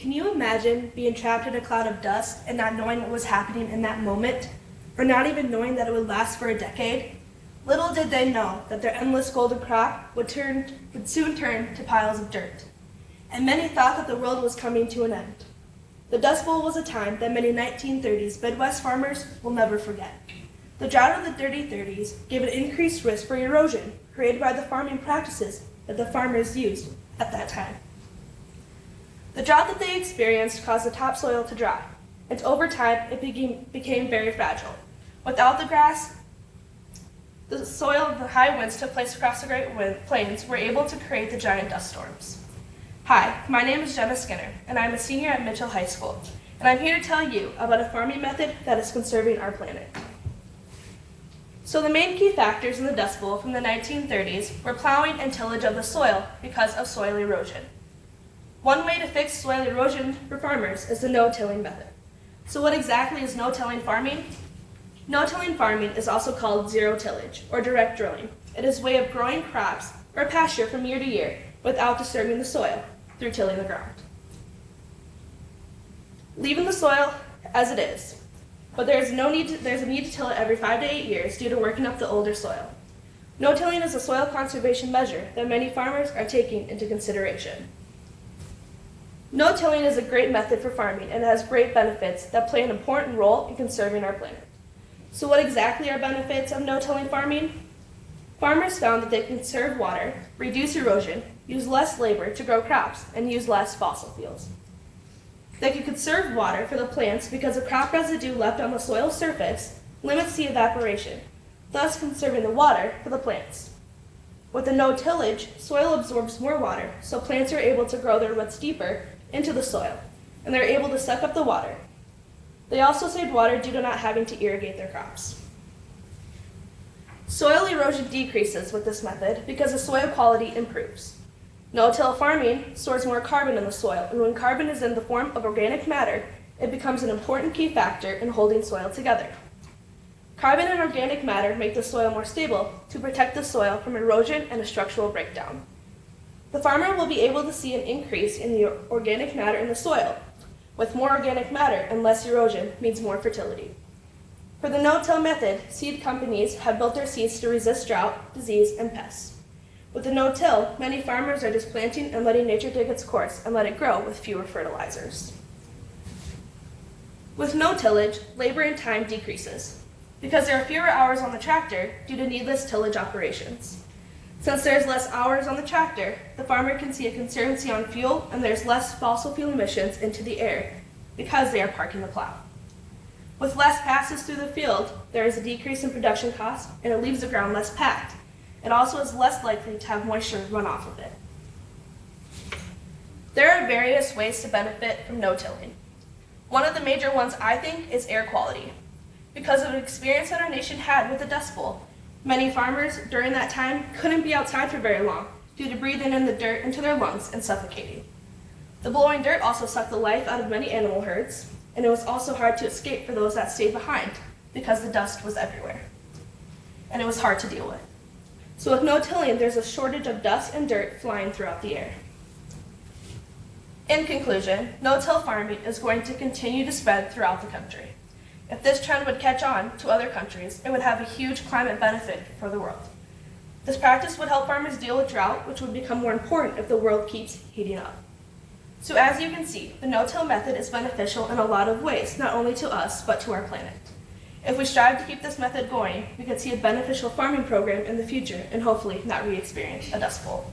Can you imagine being trapped in a cloud of dust and not knowing what was happening in that moment, or not even knowing that it would last for a decade? Little did they know that their endless golden crop would soon turn to piles of dirt. And many thought that the world was coming to an end. The Dust Bowl was a time that many 1930s Midwest farmers will never forget. The drought of the dirty 30s gave an increased risk for erosion created by the farming practices that the farmers used at that time. The drought that they experienced caused the topsoil to dry, and over time it became very fragile. Without the grass, the soil of the high winds took place across the Great Plains were able to create the giant dust storms. Hi, my name is Jenna Skinner, and I'm a senior at Mitchell High School, and I'm here to tell you about a farming method that is conserving our planet. So the main key factors in the Dust Bowl from the 1930s were plowing and tillage of the soil because of soil erosion. One way to fix soil erosion for farmers is the no-tilling method. So what exactly is no-tilling farming? No-tilling farming is also called zero tillage or direct drilling. It is a way of growing crops or pasture from year to year without disturbing the soil through tilling the ground. Leaving the soil as it is, but there's a need to till it every 5 to 8 years due to working up the older soil. No-tilling is a soil conservation measure that many farmers are taking into consideration. No-tilling is a great method for farming and it has great benefits that play an important role in conserving our planet. So what exactly are benefits of no-tilling farming? Farmers found that they conserve water, reduce erosion, use less labor to grow crops, and use less fossil fuels. They can conserve water for the plants because the crop residue left on the soil surface limits the evaporation, thus conserving the water for the plants. With the no-tillage, soil absorbs more water, so plants are able to grow their roots deeper into the soil, and they're able to suck up the water. They also save water due to not having to irrigate their crops. Soil erosion decreases with this method because the soil quality improves. No-till farming stores more carbon in the soil, and when carbon is in the form of organic matter, it becomes an important key factor in holding soil together. Carbon and organic matter make the soil more stable to protect the soil from erosion and a structural breakdown. The farmer will be able to see an increase in the organic matter in the soil. With more organic matter and less erosion means more fertility. For the no-till method, seed companies have built their seeds to resist drought, disease, and pests. With the no-till, many farmers are just planting and letting nature take its course and let it grow with fewer fertilizers. With no-tillage, labor and time decreases because there are fewer hours on the tractor due to needless tillage operations. Since there's less hours on the tractor, the farmer can see a conservancy on fuel and there's less fossil fuel emissions into the air because they are parking the plow. With less passes through the field, there is a decrease in production costs and it leaves the ground less packed. It also is less likely to have moisture run off of it. There are various ways to benefit from no-tilling. One of the major ones I think is air quality. Because of an experience that our nation had with the Dust Bowl, many farmers during that time couldn't be outside for very long due to breathing in the dirt into their lungs and suffocating. The blowing dirt also sucked the life out of many animal herds, and it was also hard to escape for those that stayed behind because the dust was everywhere, and it was hard to deal with. So with no-tilling, there's a shortage of dust and dirt flying throughout the air. In conclusion, no-till farming is going to continue to spread throughout the country. If this trend would catch on to other countries, it would have a huge climate benefit for the world. This practice would help farmers deal with drought, which would become more important if the world keeps heating up. So as you can see, the no-till method is beneficial in a lot of ways, not only to us, but to our planet. If we strive to keep this method going, we could see a beneficial farming program in the future and hopefully not re-experience a Dust Bowl.